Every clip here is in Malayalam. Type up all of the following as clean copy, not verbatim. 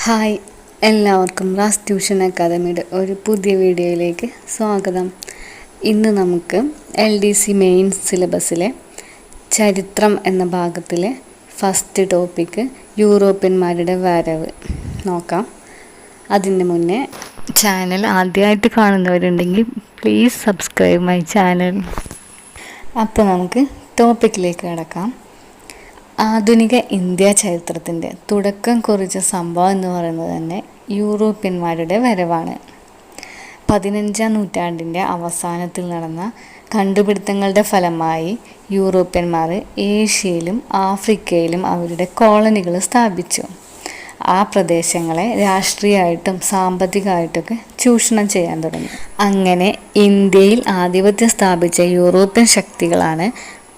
ഹായ്, എല്ലാവർക്കും റാസ് ട്യൂഷൻ അക്കാദമിയുടെ ഒരു പുതിയ വീഡിയോയിലേക്ക് സ്വാഗതം. ഇന്ന് നമുക്ക് LDC മെയിൻ സിലബസിലെ ചരിത്രം എന്ന ഭാഗത്തിലെ ഫസ്റ്റ് ടോപ്പിക്ക് യൂറോപ്യന്മാരുടെ വരവ് നോക്കാം. അതിന് മുന്നേ ചാനൽ ആദ്യമായിട്ട് കാണുന്നവരുണ്ടെങ്കിൽ പ്ലീസ് സബ്സ്ക്രൈബ് മൈ ചാനൽ. അപ്പോൾ നമുക്ക് ടോപ്പിക്കിലേക്ക് കിടക്കാം. ആധുനിക ഇന്ത്യ ചരിത്രത്തിൻ്റെ തുടക്കം കുറിച്ച സംഭവം എന്ന് പറയുന്നത് തന്നെ യൂറോപ്യന്മാരുടെ വരവാണ്. 15-ാം നൂറ്റാണ്ടിൻ്റെ അവസാനത്തിൽ നടന്ന കണ്ടുപിടുത്തങ്ങളുടെ ഫലമായി യൂറോപ്യന്മാർ ഏഷ്യയിലും ആഫ്രിക്കയിലും അവരുടെ കോളനികൾ സ്ഥാപിച്ചു. ആ പ്രദേശങ്ങളെ രാഷ്ട്രീയമായിട്ടും സാമ്പത്തികമായിട്ടൊക്കെ ചൂഷണം ചെയ്യാൻ തുടങ്ങി. അങ്ങനെ ഇന്ത്യയിൽ ആധിപത്യം സ്ഥാപിച്ച യൂറോപ്യൻ ശക്തികളാണ്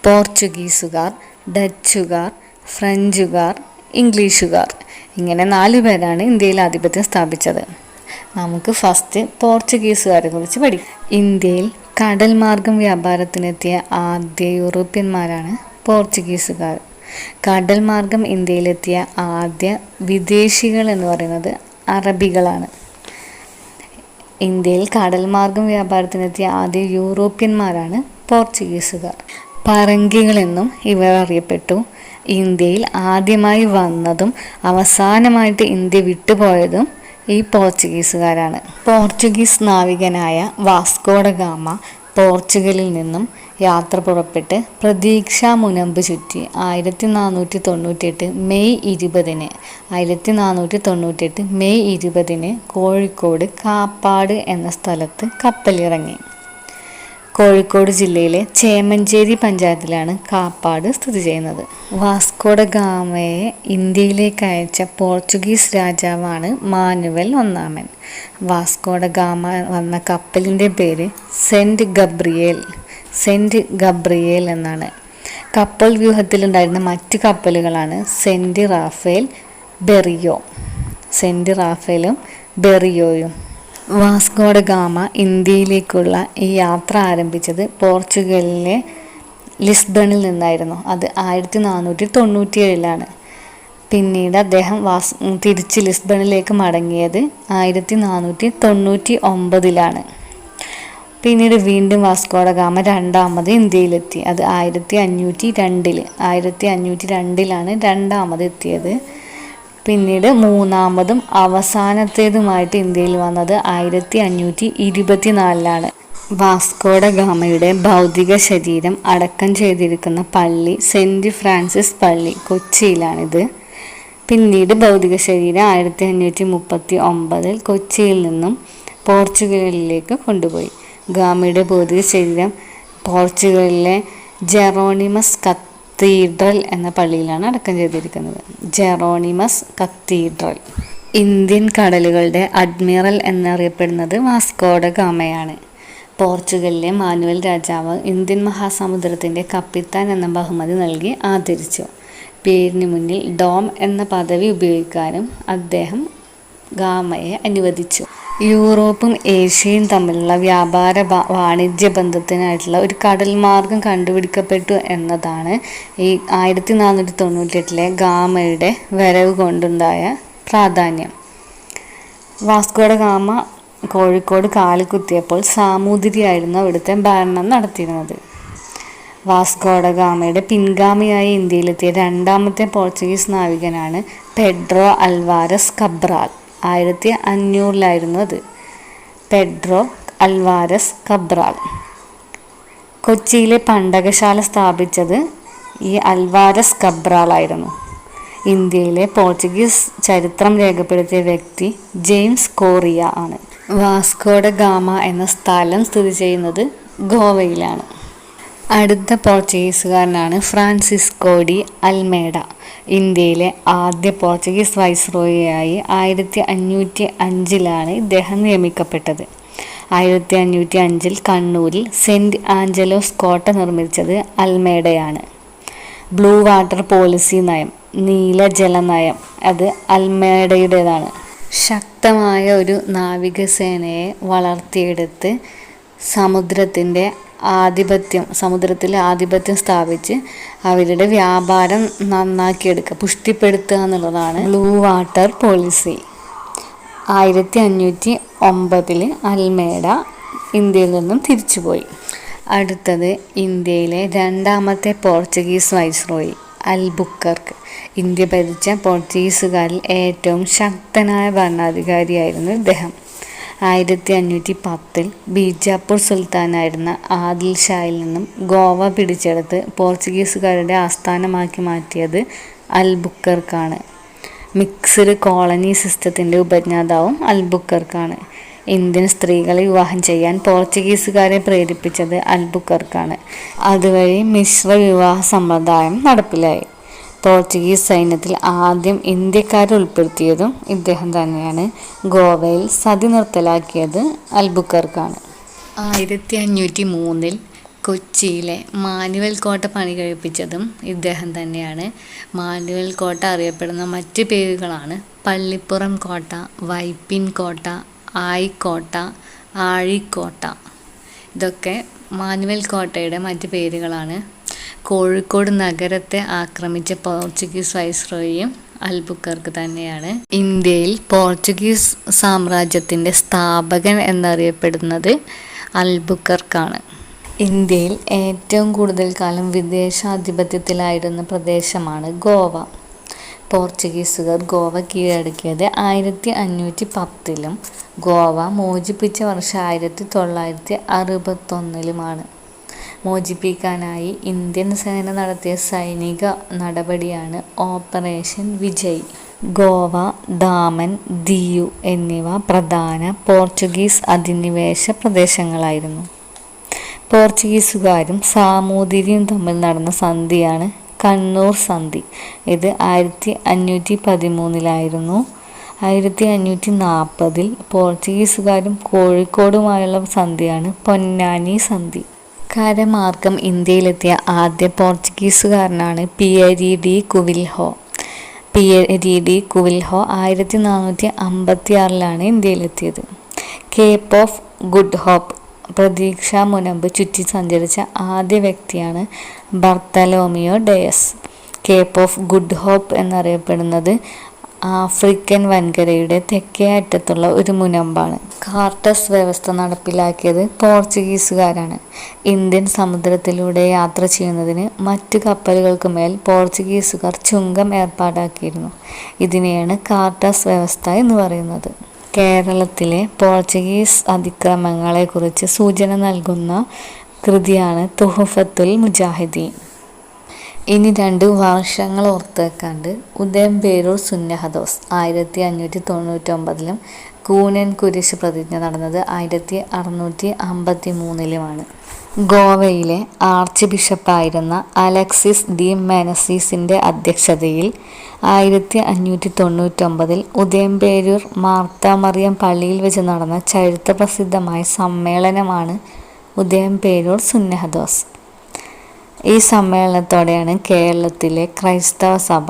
പോർച്ചുഗീസുകാർ, ഡച്ചുകാർ, ഫ്രഞ്ചുകാർ, ഇംഗ്ലീഷുകാർ. ഇങ്ങനെ 4 പേരാണ് ഇന്ത്യയിൽ ആധിപത്യം സ്ഥാപിച്ചത്. നമുക്ക് ഫസ്റ്റ് പോർച്ചുഗീസുകാരെ കുറിച്ച് പഠിക്കാം. ഇന്ത്യയിൽ കടൽ മാർഗം വ്യാപാരത്തിനെത്തിയ ആദ്യ യൂറോപ്യന്മാരാണ് പോർച്ചുഗീസുകാർ. കടൽ മാർഗം ഇന്ത്യയിലെത്തിയ ആദ്യ വിദേശികൾ എന്ന് പറയുന്നത് അറബികളാണ്. ഇന്ത്യയിൽ കടൽ മാർഗം വ്യാപാരത്തിനെത്തിയ ആദ്യ യൂറോപ്യന്മാരാണ് പോർച്ചുഗീസുകാർ. പറങ്കികളെന്നും ഇവർ അറിയപ്പെട്ടു. ഇന്ത്യയിൽ ആദ്യമായി വന്നതും അവസാനമായിട്ട് ഇന്ത്യ വിട്ടുപോയതും ഈ പോർച്ചുഗീസുകാരാണ്. പോർച്ചുഗീസ് നാവികനായ വാസ്കോ ഡ ഗാമ പോർച്ചുഗലിൽ നിന്നും യാത്ര പുറപ്പെട്ട് പ്രതീക്ഷാ മുനമ്പ് ചുറ്റി 1498 മെയ് 20 കോഴിക്കോട് കാപ്പാട് എന്ന സ്ഥലത്ത് കപ്പലിറങ്ങി. കോഴിക്കോട് ജില്ലയിലെ ചേമഞ്ചേരി പഞ്ചായത്തിലാണ് കാപ്പാട് സ്ഥിതി ചെയ്യുന്നത്. വാസ്കോ ഡ ഗാമയെ ഇന്ത്യയിലേക്ക് അയച്ച പോർച്ചുഗീസ് രാജാവാണ് മാനുവൽ ഒന്നാമൻ. വാസ്കോ ഡ ഗാമ വന്ന കപ്പലിൻ്റെ പേര് സെൻറ്റ് ഗബ്രിയേൽ എന്നാണ്. കപ്പൽ വ്യൂഹത്തിലുണ്ടായിരുന്ന മറ്റ് കപ്പലുകളാണ് സെൻറ്റ് റാഫേലും ബെറിയോയും. വാസ്കോ ഡ ഗാമ ഇന്ത്യയിലേക്കുള്ള ഈ യാത്ര ആരംഭിച്ചത് പോർച്ചുഗലിലെ ലിസ്ബണിൽ നിന്നായിരുന്നു. അത് 1497 പിന്നീട് അദ്ദേഹം തിരിച്ച് ലിസ്ബണിലേക്ക് മടങ്ങിയത് 1499. പിന്നീട് വീണ്ടും വാസ്കോ ഡ ഗാമ രണ്ടാമത് ഇന്ത്യയിലെത്തി. അത് 1502 രണ്ടാമത് എത്തിയത്. പിന്നീട് മൂന്നാമതും അവസാനത്തേതുമായിട്ട് ഇന്ത്യയിൽ വന്നത് 1524. വാസ്കോ ഡ ഗാമയുടെ ഭൗതിക ശരീരം അടക്കം ചെയ്തിരിക്കുന്ന പള്ളി സെൻറ്റ് ഫ്രാൻസിസ് പള്ളി കൊച്ചിയിലാണിത്. പിന്നീട് ഭൗതിക ശരീരം 1539 കൊച്ചിയിൽ നിന്നും പോർച്ചുഗലിലേക്ക് കൊണ്ടുപോയി. ഗാമയുടെ ഭൗതിക ശരീരം പോർച്ചുഗലിലെ ജെറോണിമസ് കത്തീഡ്രൽ എന്ന പള്ളിയിലാണ് അടക്കം ചെയ്തിരിക്കുന്നത്. ജെറോണിമസ് കത്തീഡ്രൽ. ഇന്ത്യൻ കടലുകളുടെ അഡ്മിറൽ എന്നറിയപ്പെടുന്നത് വാസ്കോ ഡ ഗാമയാണ്. പോർച്ചുഗലിലെ മാനുവൽ രാജാവ് ഇന്ത്യൻ മഹാസമുദ്രത്തിൻ്റെ കപ്പിത്താൻ എന്ന ബഹുമതി നൽകി ആദരിച്ചു. പേരിന് മുന്നിൽ ഡോം എന്ന പദവി ഉപയോഗിക്കാനും അദ്ദേഹം ഗാമയെ അനുവദിച്ചു. യൂറോപ്പും ഏഷ്യയും തമ്മിലുള്ള വ്യാപാര വാണിജ്യ ബന്ധത്തിനായിട്ടുള്ള ഒരു കടൽ മാർഗം കണ്ടുപിടിക്കപ്പെട്ടു എന്നതാണ് ഈ 1498 ഗാമയുടെ വരവ് കൊണ്ടുണ്ടായ പ്രാധാന്യം. വാസ്കോ ഡ ഗാമ കോഴിക്കോട് കാലുകുത്തിയപ്പോൾ സാമൂതിരിയായിരുന്നു അവിടുത്തെ ഭരണം നടത്തിയിരുന്നത്. വാസ്കോ ഡ ഗാമയുടെ പിൻഗാമിയായി ഇന്ത്യയിലെത്തിയ രണ്ടാമത്തെ പോർച്ചുഗീസ് നാവികനാണ് പെഡ്രോ അൽവാരസ് കബ്രാൽ. 1500 അത്. പെഡ്രോ അൽവാരസ് കബ്രാൽ കൊച്ചിയിലെ പണ്ടകശാല സ്ഥാപിച്ചത് ഈ അൽവാരസ് കബ്രാൽ ആയിരുന്നു. ഇന്ത്യയിലെ പോർച്ചുഗീസ് ചരിത്രം രേഖപ്പെടുത്തിയ വ്യക്തി ജെയിംസ് കോറിയ ആണ്. വാസ്കോ ഡ ഗാമ എന്ന സ്ഥലം സ്ഥിതി ചെയ്യുന്നത് ഗോവയിലാണ്. അടുത്ത പോർച്ചുഗീസുകാരനാണ് ഫ്രാൻസിസ്കോ ഡി അൽമേഡ. ഇന്ത്യയിലെ ആദ്യ പോർച്ചുഗീസ് വൈസ്രോയിയായി 1505 ഇദ്ദേഹം നിയമിക്കപ്പെട്ടത്. 1505 കണ്ണൂരിൽ സെൻറ്റ് ആഞ്ചലോസ് കോട്ട നിർമ്മിച്ചത് അൽമേഡയാണ്. ബ്ലൂ വാട്ടർ പോളിസി നയം, നീലജല നയം, അത് അൽമേഡയുടേതാണ്. ശക്തമായ ഒരു നാവികസേനയെ വളർത്തിയെടുത്ത് സമുദ്രത്തിൽ ആധിപത്യം സ്ഥാപിച്ച് അവരുടെ വ്യാപാരം നന്നാക്കിയെടുക്കുക, പുഷ്ടിപ്പെടുത്തുക എന്നുള്ളതാണ് ബ്ലൂ വാട്ടർ പോളിസി. 1509 അൽമേഡ ഇന്ത്യയിൽ നിന്നും തിരിച്ചുപോയി. അടുത്തത് ഇന്ത്യയിലെ രണ്ടാമത്തെ പോർച്ചുഗീസ് വൈസ്രോയി അൽബുക്കർക്ക്. ഇന്ത്യ ഭരിച്ച പോർച്ചുഗീസുകാരിൽ ഏറ്റവും ശക്തനായ ഭരണാധികാരിയായിരുന്നു ഇദ്ദേഹം. 1510 ബീജാപ്പൂർ സുൽത്താനായിരുന്ന ആദിൽ ഷായിൽ നിന്നും ഗോവ പിടിച്ചെടുത്ത് പോർച്ചുഗീസുകാരുടെ ആസ്ഥാനമാക്കി മാറ്റിയത് അൽബുക്കർക്കാണ്. മിക്സ്ഡ് കോളനി സിസ്റ്റത്തിൻ്റെ ഉപജ്ഞാതാവും അൽബുക്കർക്കാണ്. ഇന്ത്യൻ സ്ത്രീകളെ വിവാഹം ചെയ്യാൻ പോർച്ചുഗീസുകാരെ പ്രേരിപ്പിച്ചത് അൽബുക്കർക്കാണ്. അതുവഴി മിശ്ര വിവാഹ സമ്പ്രദായം നടപ്പിലായി. പോർച്ചുഗീസ് സൈന്യത്തിൽ ആദ്യം ഇന്ത്യക്കാരെ ഉൾപ്പെടുത്തിയതും ഇദ്ദേഹം തന്നെയാണ്. ഗോവയിൽ സതി നിർത്തലാക്കിയത് അൽബുക്കർക്കാണ്. 1503 കൊച്ചിയിലെ മാനുവൽ കോട്ട പണി കഴിപ്പിച്ചതും ഇദ്ദേഹം തന്നെയാണ്. മാനുവൽ കോട്ട അറിയപ്പെടുന്ന മറ്റ് പേരുകളാണ് പള്ളിപ്പുറം കോട്ട, വൈപ്പിൻ കോട്ട, ആയിക്കോട്ട, ആഴിക്കോട്ട. ഇതൊക്കെ മാനുവൽ കോട്ടയുടെ മറ്റ് പേരുകളാണ്. കോഴിക്കോട് നഗരത്തെ ആക്രമിച്ച പോർച്ചുഗീസ് വൈസ്രോയിയും അൽബുക്കർക്ക് തന്നെയാണ്. ഇന്ത്യയിൽ പോർച്ചുഗീസ് സാമ്രാജ്യത്തിൻ്റെ സ്ഥാപകൻ എന്നറിയപ്പെടുന്നത് അൽബുക്കർക്കാണ്. ഇന്ത്യയിൽ ഏറ്റവും കൂടുതൽ കാലം വിദേശാധിപത്യത്തിലായിരുന്ന പ്രദേശമാണ് ഗോവ. പോർച്ചുഗീസുകാർ ഗോവ കീഴടക്കിയത് 1510 ഗോവ മോചിപ്പിച്ച വർഷം 1961 മോചിപ്പിക്കാനായി ഇന്ത്യൻ സേന നടത്തിയ സൈനിക നടപടിയാണ് ഓപ്പറേഷൻ വിജയ്. ഗോവ, ദാമൻ, ദിയു എന്നിവ പ്രധാന പോർച്ചുഗീസ് അധിനിവേശ പ്രദേശങ്ങളായിരുന്നു. പോർച്ചുഗീസുകാരും സാമൂതിരിയും തമ്മിൽ നടന്ന സന്ധിയാണ് കണ്ണൂർ സന്ധി. ഇത് 1513 1540 പോർച്ചുഗീസുകാരും കോഴിക്കോടുമായുള്ള സന്ധിയാണ് പൊന്നാനി സന്ധി. കരമാർഗം ഇന്ത്യയിലെത്തിയ ആദ്യ പോർച്ചുഗീസുകാരനാണ് പിയരി ഡി കുവിൽഹോ. 1456 ഇന്ത്യയിലെത്തിയത്. കേപ്പ് ഓഫ് ഗുഡ് ഹോപ്പ് പ്രതീക്ഷാ മുനമ്പ് ചുറ്റി സഞ്ചരിച്ച ആദ്യ വ്യക്തിയാണ് Bartolomeu Dias. Cape of Good Hope എന്നറിയപ്പെടുന്നത് ആഫ്രിക്കൻ വൻകരയുടെ തെക്കേ അറ്റത്തുള്ള ഒരു മുനമ്പാണ്. കാർട്ടസ് വ്യവസ്ഥ നടപ്പിലാക്കിയത് പോർച്ചുഗീസുകാരാണ്. ഇന്ത്യൻ സമുദ്രത്തിലൂടെ യാത്ര ചെയ്യുന്നതിന് മറ്റു കപ്പലുകൾക്ക് മേൽ പോർച്ചുഗീസുകാർ ചുങ്കം ഏർപ്പാടാക്കിയിരുന്നു. ഇതിനെയാണ് കാർട്ടസ് വ്യവസ്ഥ എന്ന് പറയുന്നത്. കേരളത്തിലെ പോർച്ചുഗീസ് അതിക്രമങ്ങളെക്കുറിച്ച് സൂചന നൽകുന്ന കൃതിയാണ് തുഹഫത്തുൽ മുജാഹിദീൻ. ഇനി 2 വർഷങ്ങൾ ഓർത്തേക്കാണ്ട് ഉദയംപേരൂർ സുന്നഹദോസ് 1599 കൂനൻ കുരിശ് പ്രതിജ്ഞ നടന്നത് 1653 ഗോവയിലെ ആർച്ച് ബിഷപ്പായിരുന്ന അലക്സിസ് ഡി മെനസീസിൻ്റെ അധ്യക്ഷതയിൽ 1599 ഉദയംപേരൂർ മാർത്താമറിയം പള്ളിയിൽ വെച്ച് നടന്ന ചരിത്രപ്രസിദ്ധമായ സമ്മേളനമാണ് ഉദയംപേരൂർ സുന്നഹദോസ്. ഈ സമ്മേളനത്തോടെയാണ് കേരളത്തിലെ ക്രൈസ്തവ സഭ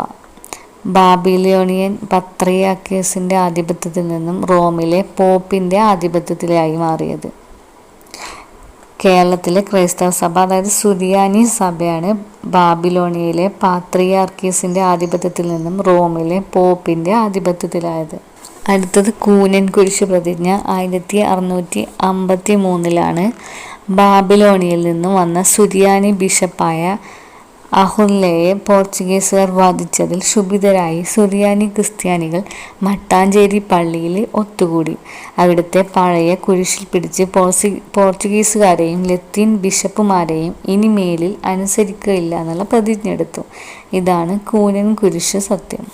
ബാബിലോണിയൻ പത്രിയാർക്കീസിൻ്റെ ആധിപത്യത്തിൽ നിന്നും റോമിലെ പോപ്പിൻ്റെ ആധിപത്യത്തിലായി മാറിയത്. കേരളത്തിലെ ക്രൈസ്തവ സഭ, അതായത് സുറിയാനി സഭയാണ് ബാബിലോണിയയിലെ പാത്രിയാർക്കീസിൻ്റെ ആധിപത്യത്തിൽ നിന്നും റോമിലെ പോപ്പിൻ്റെ ആധിപത്യത്തിലായത്. അടുത്തത് കൂനൻ കുരിശ് പ്രതിജ്ഞ 1653 ബാബിലോണിയയിൽ നിന്നും വന്ന സുറിയാനി ബിഷപ്പായ അഹുല്ലയെ പോർച്ചുഗീസുകാർ വധിച്ചതിൽ ക്ഷുഭിതരായി സുറിയാനി ക്രിസ്ത്യാനികൾ മട്ടാഞ്ചേരി പള്ളിയിൽ ഒത്തുകൂടി. അവിടുത്തെ പഴയ കുരിശിൽ പിടിച്ച് പോർച്ചുഗീസുകാരെയും ലത്തീൻ ബിഷപ്പുമാരെയും ഇനിമേലിൽ അനുസരിക്കുകയില്ല എന്നുള്ള പ്രതിജ്ഞ എടുത്തു. ഇതാണ് കൂനൻ കുരിശ് സത്യം.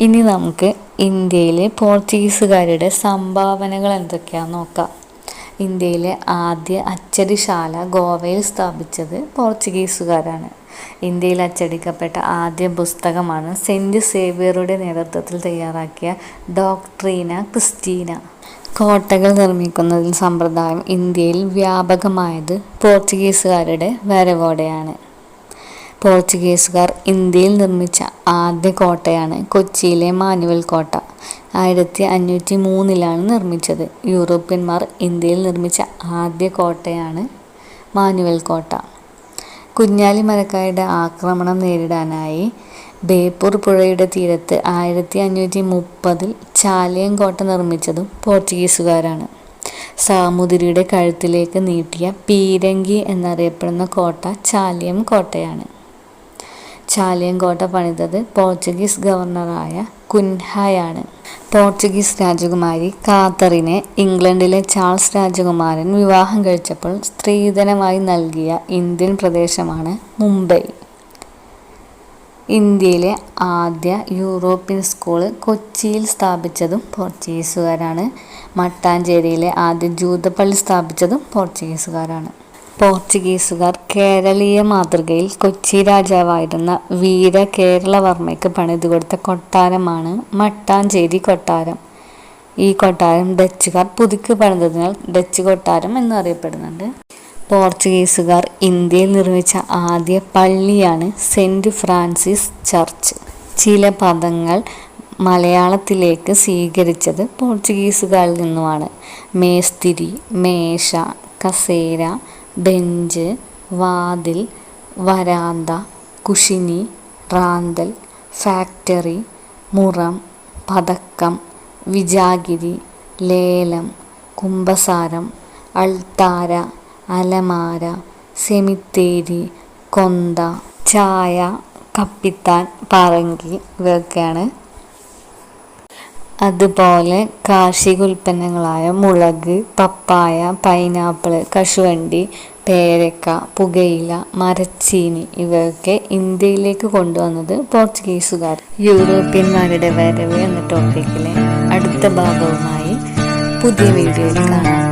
ഇനി നമുക്ക് ഇന്ത്യയിലെ പോർച്ചുഗീസുകാരുടെ സംഭാവനകൾ എന്തൊക്കെയാണെന്ന് നോക്കാം. ഇന്ത്യയിലെ ആദ്യ അച്ചടിശാല ഗോവയിൽ സ്ഥാപിച്ചത് പോർച്ചുഗീസുകാരാണ്. ഇന്ത്യയിൽ അച്ചടിക്കപ്പെട്ട ആദ്യ പുസ്തകമാണ് സെൻറ്റ് സേവ്യറുടെ നേതൃത്വത്തിൽ തയ്യാറാക്കിയ ഡോക്ട്രീന ക്രിസ്റ്റീന. കോട്ടകൾ നിർമ്മിക്കുന്നതിൽ സമ്പ്രദായം ഇന്ത്യയിൽ വ്യാപകമായത് പോർച്ചുഗീസുകാരുടെ വരവോടെയാണ്. പോർച്ചുഗീസുകാർ ഇന്ത്യയിൽ നിർമ്മിച്ച ആദ്യ കോട്ടയാണ് കൊച്ചിയിലെ മാനുവൽ കോട്ട. 1503 നിർമ്മിച്ചത്. യൂറോപ്യന്മാർ ഇന്ത്യയിൽ നിർമ്മിച്ച ആദ്യ കോട്ടയാണ് മാനുവൽ കോട്ട. കുഞ്ഞാലി മരക്കാരുടെ ആക്രമണം നേരിടാനായി ബേപ്പൂർ പുഴയുടെ തീരത്ത് 1530 ചാലിയം കോട്ട നിർമ്മിച്ചതും പോർച്ചുഗീസുകാരാണ്. സാമൂതിരിയുടെ കഴുത്തിലേക്ക് നീട്ടിയ പീരങ്കി എന്നറിയപ്പെടുന്ന കോട്ട ചാലിയം കോട്ടയാണ്. ചാലിയം കോട്ട പണിതത് പോർച്ചുഗീസ് ഗവർണറായ കുൻഹായാണ്. പോർച്ചുഗീസ് രാജകുമാരി കാതറിനെ ഇംഗ്ലണ്ടിലെ ചാൾസ് രാജകുമാരൻ വിവാഹം കഴിച്ചപ്പോൾ സ്ത്രീധനമായി നൽകിയ ഇന്ത്യൻ പ്രദേശമാണ് മുംബൈ. ഇന്ത്യയിലെ ആദ്യ യൂറോപ്യൻ സ്കൂൾ കൊച്ചിയിൽ സ്ഥാപിച്ചതും പോർച്ചുഗീസുകാരാണ്. മട്ടാഞ്ചേരിയിലെ ആദ്യ ജൂതപ്പള്ളി സ്ഥാപിച്ചതും പോർച്ചുഗീസുകാരാണ്. പോർച്ചുഗീസുകാർ കേരളീയ മാതൃകയിൽ കൊച്ചി രാജാവായിരുന്ന വീര കേരളവർമ്മയ്ക്ക് പണിതുകൊടുത്ത കൊട്ടാരമാണ് മട്ടാഞ്ചേരി കൊട്ടാരം. ഈ കൊട്ടാരം ഡച്ചുകാർ പുതുക്കി പണിതതിനാൽ ഡച്ച് കൊട്ടാരം എന്നറിയപ്പെടുന്നുണ്ട്. പോർച്ചുഗീസുകാർ ഇന്ത്യയിൽ നിർമ്മിച്ച ആദ്യ പള്ളിയാണ് സെന്റ് ഫ്രാൻസിസ് ചർച്ച്. ചില പദങ്ങൾ മലയാളത്തിലേക്ക് സ്വീകരിച്ചത് പോർച്ചുഗീസുകാരിൽ നിന്നുമാണ്. മേസ്തിരി, മേശ, കസേര, ബെഞ്ച്, വാതിൽ, വരാന്ത, കുഷിനി, റാന്തൽ, ഫാക്ടറി, മുറം, പതക്കം, വിജാഗിരി, ലേലം, കുമ്പസാരം, അൾത്താര, അലമാര, സെമിത്തേരി, കൊന്ത, ചായ, കപ്പിത്താൻ, പറങ്കി ഇവയൊക്കെയാണ്. അതുപോലെ കാർഷിക ഉൽപ്പന്നങ്ങളായ മുളക്, പപ്പായ, പൈനാപ്പിൾ, കശുവണ്ടി, പേരക്ക, പുകയില, മരച്ചീനി ഇവയൊക്കെ ഇന്ത്യയിലേക്ക് കൊണ്ടുവന്നത് പോർച്ചുഗീസുകാർ. യൂറോപ്യന്മാരുടെ വരവ് എന്ന ടോപ്പിക്കിലെ അടുത്ത ഭാഗവുമായി പുതിയ വീഡിയോയിൽ കാണാം.